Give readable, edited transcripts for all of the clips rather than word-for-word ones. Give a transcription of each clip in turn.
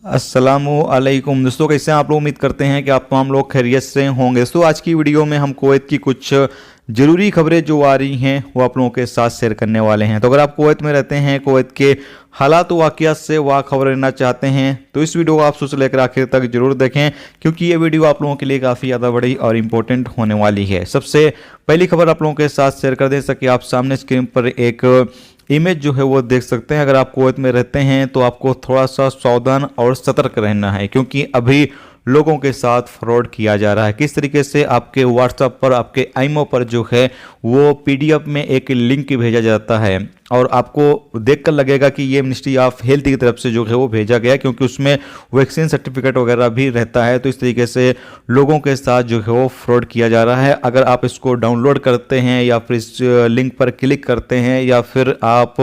अस्सलामुअलैकुम दोस्तों, कैसे हैं आप लोग। उम्मीद करते हैं कि आप तमाम लोग खैरियत से होंगे। दोस्तों आज की वीडियो में हम कुवैत की कुछ ज़रूरी खबरें जो आ रही हैं वो आप लोगों के साथ शेयर करने वाले हैं। तो अगर आप कुवैत में रहते हैं, कुवैत के हालात वाक़ियात से वाह खबर लेना चाहते हैं तो इस वीडियो को आप शुरू से लेकर आखिर तक जरूर देखें, क्योंकि ये वीडियो आप लोगों के लिए काफ़ी ज़्यादा बड़ी और इम्पोर्टेंट होने वाली है। सबसे पहली खबर आप लोगों के साथ शेयर कर दें, सके आप सामने स्क्रीन पर एक इमेज जो है वो देख सकते हैं। अगर आप कुवैत में रहते हैं तो आपको थोड़ा सा सावधान और सतर्क रहना है, क्योंकि अभी लोगों के साथ फ्रॉड किया जा रहा है। किस तरीके से आपके व्हाट्सएप पर, आपके आईमो पर जो है वो पीडीएफ में एक लिंक भेजा जाता है और आपको देखकर लगेगा कि ये मिनिस्ट्री ऑफ हेल्थ की तरफ से जो है वो भेजा गया, क्योंकि उसमें वैक्सीन सर्टिफिकेट वगैरह भी रहता है। तो इस तरीके से लोगों के साथ जो है वो फ्रॉड किया जा रहा है। अगर आप इसको डाउनलोड करते हैं या फिर इस लिंक पर क्लिक करते हैं या फिर आप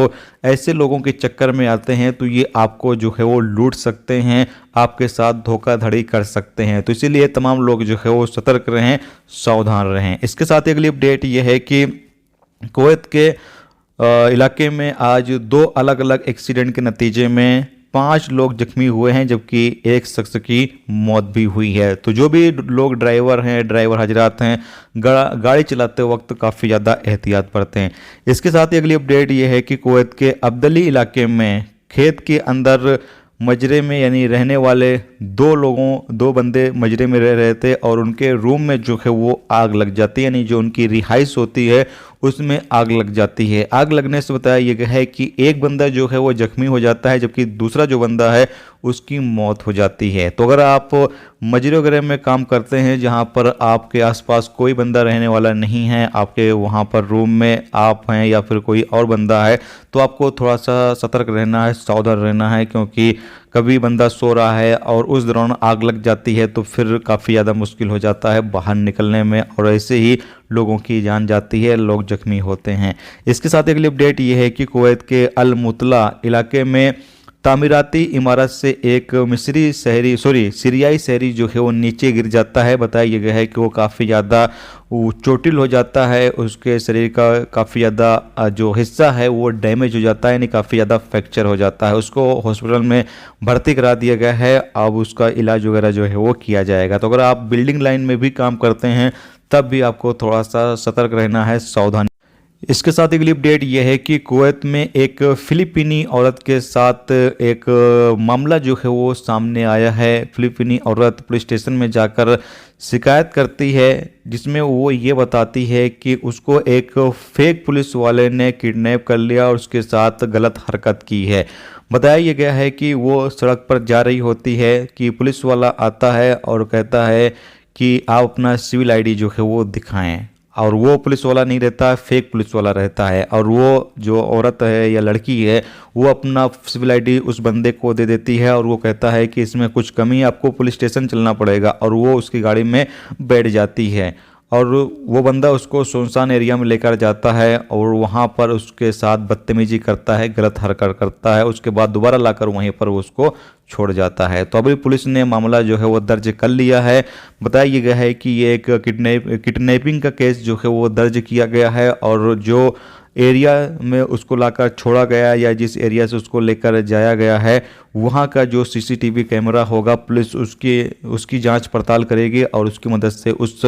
ऐसे लोगों के चक्कर में आते हैं तो ये आपको जो है वो लूट सकते हैं, आपके साथ धोखाधड़ी कर सकते हैं। तो इसीलिए तमाम लोग जो है वो सतर्क रहें, सावधान रहें। इसके साथ अगली अपडेट ये है कि कुवैत के इलाके में आज दो अलग अलग एक्सीडेंट के नतीजे में 5 लोग जख्मी हुए हैं, जबकि एक शख्स की मौत भी हुई है। तो जो भी लोग ड्राइवर हैं, ड्राइवर हजरात हैं, गाड़ी चलाते वक्त काफ़ी ज़्यादा एहतियात बरतें हैं। इसके साथ ही अगली अपडेट ये है कि कुवैत के अब्दली इलाके में खेत के अंदर मजरे में यानी रहने वाले दो बंदे मजरे में रह रहे थे और उनके रूम में जो है वो आग लग जाती है, यानी जो उनकी रिहाइश होती है उसमें आग लग जाती है। आग लगने से बताया यह है कि एक बंदा जो है वो जख्मी हो जाता है, जबकि दूसरा जो बंदा है उसकी मौत हो जाती है। तो अगर आप मजरे वगैरह में काम करते हैं जहां पर आपके आसपास कोई बंदा रहने वाला नहीं है, आपके वहां पर रूम में आप हैं या फिर कोई और बंदा है, तो आपको थोड़ा सा सतर्क रहना है, सावधान रहना है, क्योंकि कभी बंदा सो रहा है और उस दौरान आग लग जाती है तो फिर काफ़ी ज़्यादा मुश्किल हो जाता है बाहर निकलने में और ऐसे ही लोगों की जान जाती है, लोग जख्मी होते हैं। इसके साथ अगली अपडेट ये है कि कुवैत के अल मुतला इलाके में तामीराती इमारत से एक सीरियाई शहरी जो है वो नीचे गिर जाता है। बताया गया है कि वो काफ़ी ज़्यादा चोटिल हो जाता है, उसके शरीर का काफ़ी ज़्यादा जो हिस्सा है वो डैमेज हो जाता है, यानी काफ़ी ज़्यादा फ्रैक्चर हो जाता है। उसको हॉस्पिटल में भर्ती करा दिया गया है, अब उसका इलाज वगैरह जो है वो किया जाएगा। तो अगर आप बिल्डिंग लाइन में भी काम करते हैं तब भी आपको थोड़ा सा सतर्क रहना है, सावधान। इसके साथ अगली अपडेट यह है कि कुवैत में एक फिलिपीनी औरत के साथ एक मामला जो है वो सामने आया है। फिलिपीनी औरत पुलिस स्टेशन में जाकर शिकायत करती है, जिसमें वो ये बताती है कि उसको एक फेक पुलिस वाले ने किडनैप कर लिया और उसके साथ गलत हरकत की है। बताया यह गया है कि वो सड़क पर जा रही होती है कि पुलिस वाला आता है और कहता है कि आप अपना सिविल आईडी जो है वो दिखाएं, और वो पुलिस वाला नहीं रहता, फेक पुलिस वाला रहता है। और वो जो औरत है या लड़की है वो अपना सिविल आईडी उस बंदे को दे देती है और वो कहता है कि इसमें कुछ कमी है, आपको पुलिस स्टेशन चलना पड़ेगा, और वो उसकी गाड़ी में बैठ जाती है और वो बंदा उसको सुनसान एरिया में लेकर जाता है और वहाँ पर उसके साथ बदतमीजी करता है, गलत हरकत करता है। उसके बाद दोबारा लाकर वहीं पर वो उसको छोड़ जाता है। तो अभी पुलिस ने मामला जो है वो दर्ज कर लिया है। बताया गया है कि ये एक किडनैपिंग का केस जो है वो दर्ज किया गया है और जो एरिया में उसको लाकर छोड़ा गया या जिस एरिया से उसको लेकर जाया गया है वहाँ का जो सीसीटीवी कैमरा होगा, पुलिस उसकी जांच पड़ताल करेगी और उसकी मदद से उस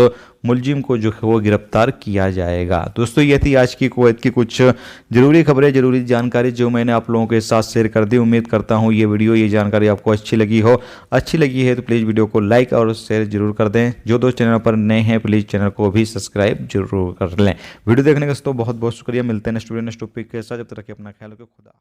मुलजिम को जो है वो गिरफ्तार किया जाएगा। दोस्तों ये थी आज की कुवैत की कुछ ज़रूरी खबरें, ज़रूरी जानकारी जो मैंने आप लोगों के साथ शेयर कर दी। उम्मीद करता हूँ ये जानकारी आपको अच्छी लगी हो। अच्छी लगी है तो प्लीज़ वीडियो को लाइक और शेयर जरूर कर दें। जो दोस्त चैनल पर नए हैं प्लीज़ चैनल को भी सब्सक्राइब जरूर कर लें। वीडियो देखने का दोस्तों बहुत बहुत शुक्रिया। मिलते हैं नेक्स्ट वीडियो नेक्स्ट टॉपिक के साथ। जब तक रखिए अपना ख्याल रखिए। खुदा।